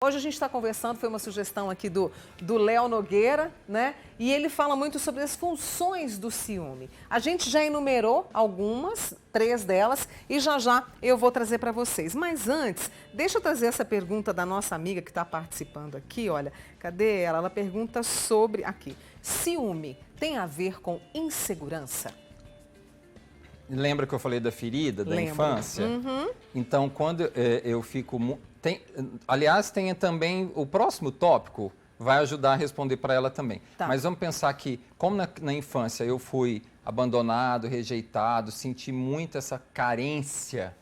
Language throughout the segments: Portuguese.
Hoje a gente está conversando, foi uma sugestão aqui do Léo Nogueira, né? E ele fala muito sobre as funções do ciúme. A gente já enumerou algumas, 3 delas, e já eu vou trazer para vocês. Mas antes, deixa eu trazer essa pergunta da nossa amiga que está participando aqui, olha. Cadê ela? Ela pergunta sobre, aqui, ciúme tem a ver com insegurança? Lembra que eu falei da ferida, da infância? Uhum. Então, quando eu fico... aliás, tem também o próximo tópico, vai ajudar a responder para ela também. Tá. Mas vamos pensar que, como na infância eu fui abandonado, rejeitado, senti muito essa carência,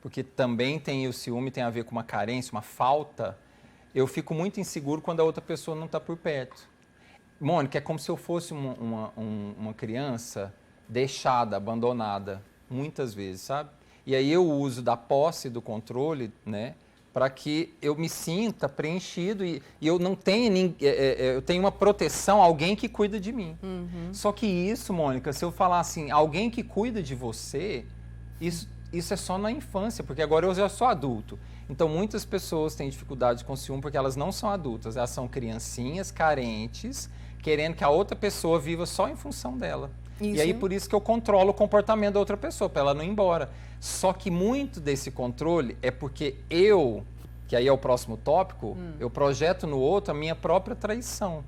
porque também tem o ciúme, tem a ver com uma carência, uma falta, eu fico muito inseguro quando a outra pessoa não está por perto. Mônica, é como se eu fosse uma criança deixada, abandonada, muitas vezes, sabe? E aí eu uso da posse, do controle, né, para que eu me sinta preenchido e eu não tenha eu tenho uma proteção, alguém que cuida de mim. Uhum. Só que isso, Mônica, se eu falar assim, alguém que cuida de você, isso é só na infância, porque agora eu já sou adulto. Então muitas pessoas têm dificuldade com ciúme porque elas não são adultas, elas são criancinhas carentes, querendo que a outra pessoa viva só em função dela. Isso. E aí por isso que eu controlo o comportamento da outra pessoa, para ela não ir embora. Só que muito desse controle é porque que aí é o próximo tópico, eu projeto no outro a minha própria traição.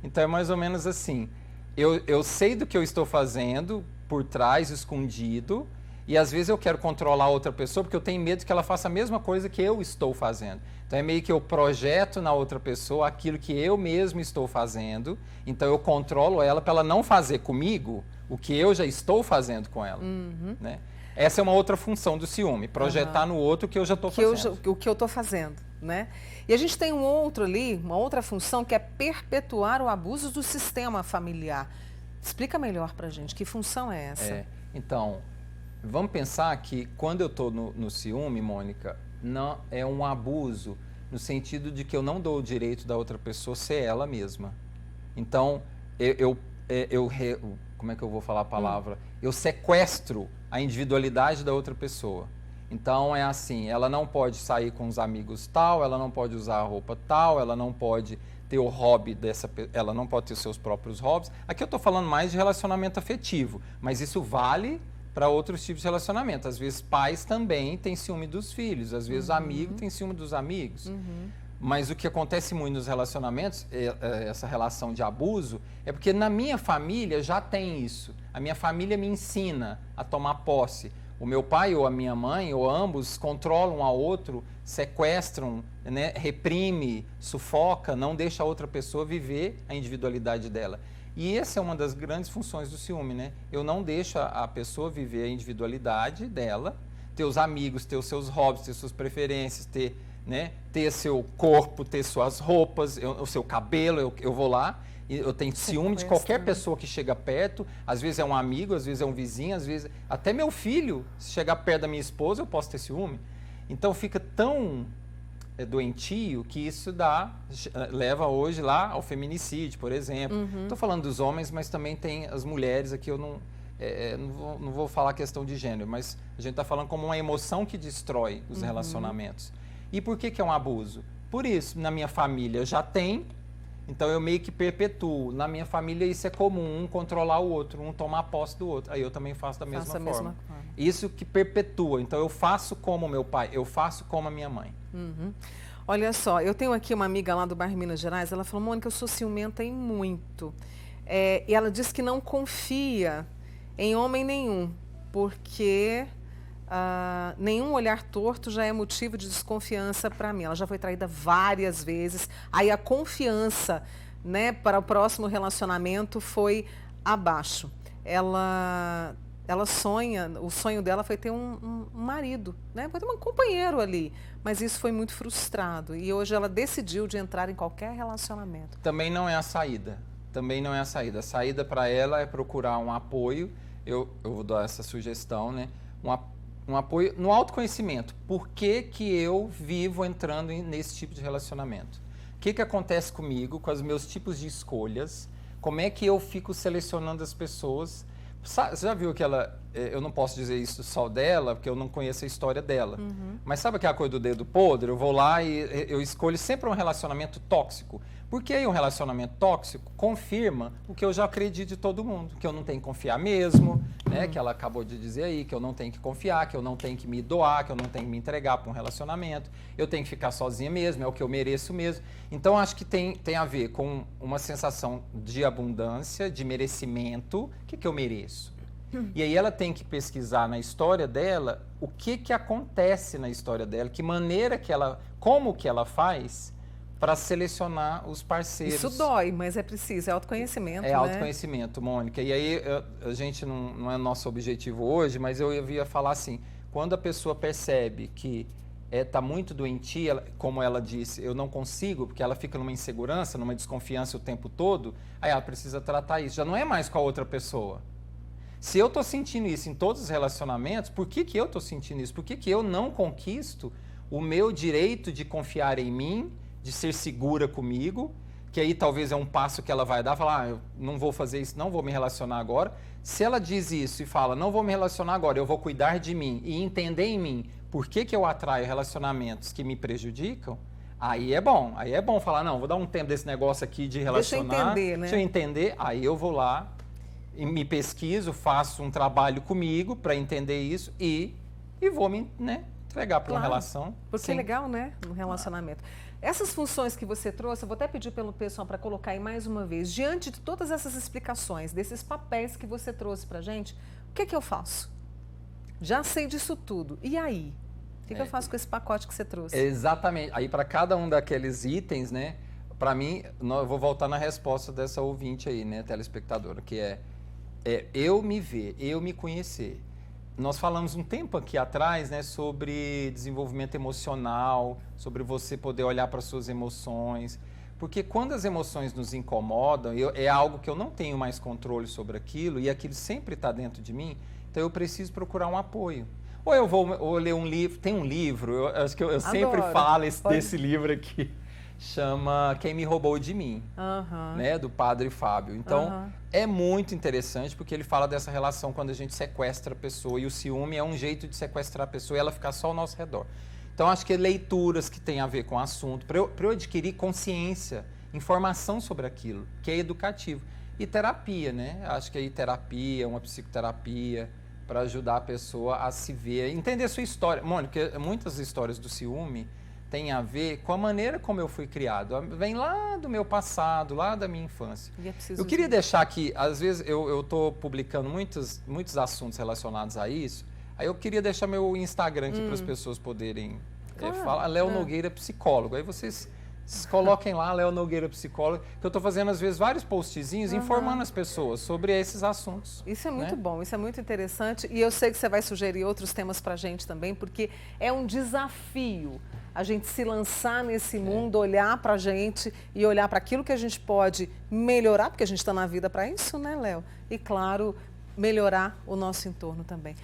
Então é mais ou menos assim, eu sei do que eu estou fazendo por trás, escondido, e às vezes eu quero controlar a outra pessoa porque eu tenho medo que ela faça a mesma coisa que eu estou fazendo. Então é meio que eu projeto na outra pessoa aquilo que eu mesmo estou fazendo, então eu controlo ela para ela não fazer comigo o que eu já estou fazendo com ela. Né? Essa é uma outra função do ciúme, projetar no outro o que eu já estou fazendo. O que eu estou fazendo, né? E a gente tem um outro ali, uma outra função que é perpetuar o abuso do sistema familiar. Explica melhor pra gente, que função é essa? Então, vamos pensar que quando eu estou no ciúme, Mônica, não é um abuso no sentido de que eu não dou o direito da outra pessoa ser ela mesma. Então, como é que eu vou falar a palavra? Eu sequestro a individualidade da outra pessoa. Então é assim, ela não pode sair com os amigos tal, ela não pode usar a roupa tal, ela não pode ter o hobby ela não pode ter os seus próprios hobbies. Aqui eu estou falando mais de relacionamento afetivo, mas isso vale para outros tipos de relacionamento. Às vezes pais também têm ciúme dos filhos, às vezes amigos têm ciúme dos amigos. Mas o que acontece muito nos relacionamentos, essa relação de abuso, é porque na minha família já tem isso. A minha família me ensina a tomar posse. O meu pai ou a minha mãe, ou ambos, controlam um ao outro, sequestram, né, reprime, sufoca, não deixa a outra pessoa viver a individualidade dela. E essa é uma das grandes funções do ciúme, né? Eu não deixo a pessoa viver a individualidade dela, ter os amigos, ter os seus hobbies, ter suas preferências, ter seu corpo, ter suas roupas, o seu cabelo, eu vou lá, e eu tenho ciúme de qualquer pessoa que chega perto, às vezes é um amigo, às vezes é um vizinho, às vezes até meu filho, se chegar perto da minha esposa, eu posso ter ciúme. Então fica tão doentio que isso leva hoje lá ao feminicídio, por exemplo. Estou falando dos homens, mas também tem as mulheres, aqui eu não vou falar questão de gênero, mas a gente está falando como uma emoção que destrói os relacionamentos. E por que é um abuso? Por isso, na minha família já tem, então eu meio que perpetuo. Na minha família isso é comum, um controlar o outro, um tomar posse do outro. Aí eu também faço da mesma forma. Isso que perpetua. Então eu faço como meu pai, eu faço como a minha mãe. Olha só, eu tenho aqui uma amiga lá do bairro Minas Gerais, ela falou, Mônica, eu sou ciumenta em muito. E ela disse que não confia em homem nenhum, porque nenhum olhar torto já é motivo de desconfiança para mim. Ela já foi traída várias vezes, aí a confiança, né, para o próximo relacionamento foi abaixo. Ela sonha, o sonho dela foi ter um marido, né? Foi ter um companheiro ali, mas isso foi muito frustrado e hoje ela decidiu de entrar em qualquer relacionamento. Também não é a saída, também não é a saída. A saída para ela é procurar um apoio, eu vou dar essa sugestão, né? Um apoio no autoconhecimento. Por que eu vivo entrando nesse tipo de relacionamento? O que acontece comigo, com os meus tipos de escolhas? Como é que eu fico selecionando as pessoas? Você já viu eu não posso dizer isso só dela, porque eu não conheço a história dela. Mas sabe aquela coisa do dedo podre? Eu vou lá e eu escolho sempre um relacionamento tóxico. Porque aí um relacionamento tóxico confirma o que eu já acredito de todo mundo, que eu não tenho que confiar mesmo, né? Que ela acabou de dizer aí, que eu não tenho que confiar, que eu não tenho que me doar, que eu não tenho que me entregar para um relacionamento, eu tenho que ficar sozinha mesmo, é o que eu mereço mesmo. Então acho que tem a ver com uma sensação de abundância, de merecimento. O que eu mereço? E aí ela tem que pesquisar na história dela o que acontece na história dela, que maneira que ela, como que ela faz para selecionar os parceiros. Isso dói, mas é preciso, é autoconhecimento, É né? autoconhecimento, Mônica. E aí a gente não é nosso objetivo hoje, mas eu ia falar assim, quando a pessoa percebe que está muito doentia, como ela disse, eu não consigo, porque ela fica numa insegurança, numa desconfiança o tempo todo, aí ela precisa tratar isso. Já não é mais com a outra pessoa. Se eu estou sentindo isso em todos os relacionamentos, por que eu estou sentindo isso? Por que eu não conquisto o meu direito de confiar em mim, de ser segura comigo, que aí talvez é um passo que ela vai dar, falar, eu não vou fazer isso, não vou me relacionar agora. Se ela diz isso e fala, não vou me relacionar agora, eu vou cuidar de mim e entender em mim por que eu atraio relacionamentos que me prejudicam, aí é bom falar, não, vou dar um tempo desse negócio aqui de relacionar, deixa eu entender, né? Deixa eu entender, aí eu vou lá e me pesquiso, faço um trabalho comigo para entender isso e vou me entregar para uma relação. Porque é legal, né? Um relacionamento. Essas funções que você trouxe, eu vou até pedir pelo pessoal para colocar aí mais uma vez. Diante de todas essas explicações, desses papéis que você trouxe para a gente, o que eu faço? Já sei disso tudo. E aí? O que eu faço com esse pacote que você trouxe? Exatamente. Aí para cada um daqueles itens, né? Para mim, eu vou voltar na resposta dessa ouvinte aí, né, telespectadora, que é eu me ver, eu me conhecer. Nós falamos um tempo aqui atrás, né, sobre desenvolvimento emocional, sobre você poder olhar para suas emoções, porque quando as emoções nos incomodam, é algo que eu não tenho mais controle sobre aquilo e aquilo sempre está dentro de mim, então eu preciso procurar um apoio. Ou eu vou ler um livro, tem um livro, eu acho que eu sempre falo desse livro aqui, chama Quem Me Roubou de Mim, né, do Padre Fábio. Então, é muito interessante porque ele fala dessa relação quando a gente sequestra a pessoa e o ciúme é um jeito de sequestrar a pessoa e ela ficar só ao nosso redor. Então, acho que leituras que têm a ver com o assunto, para eu adquirir consciência, informação sobre aquilo, que é educativo. E terapia, né? Acho que aí terapia, uma psicoterapia, para ajudar a pessoa a se ver, entender a sua história. Mônica, muitas histórias do ciúme tem a ver com a maneira como eu fui criado. Vem lá do meu passado, lá da minha infância. Eu queria deixar aqui, às vezes eu estou publicando muitos assuntos relacionados a isso, aí eu queria deixar meu Instagram aqui para as pessoas poderem falar. Léo Nogueira Psicólogo. Aí vocês coloquem lá, Léo Nogueira Psicólogo, que eu estou fazendo às vezes vários postzinhos informando as pessoas sobre esses assuntos. Isso é muito bom, isso é muito interessante e eu sei que você vai sugerir outros temas para a gente também, porque é um desafio a gente se lançar nesse mundo, olhar para a gente e olhar para aquilo que a gente pode melhorar, porque a gente está na vida para isso, né, Léo? E, claro, melhorar o nosso entorno também.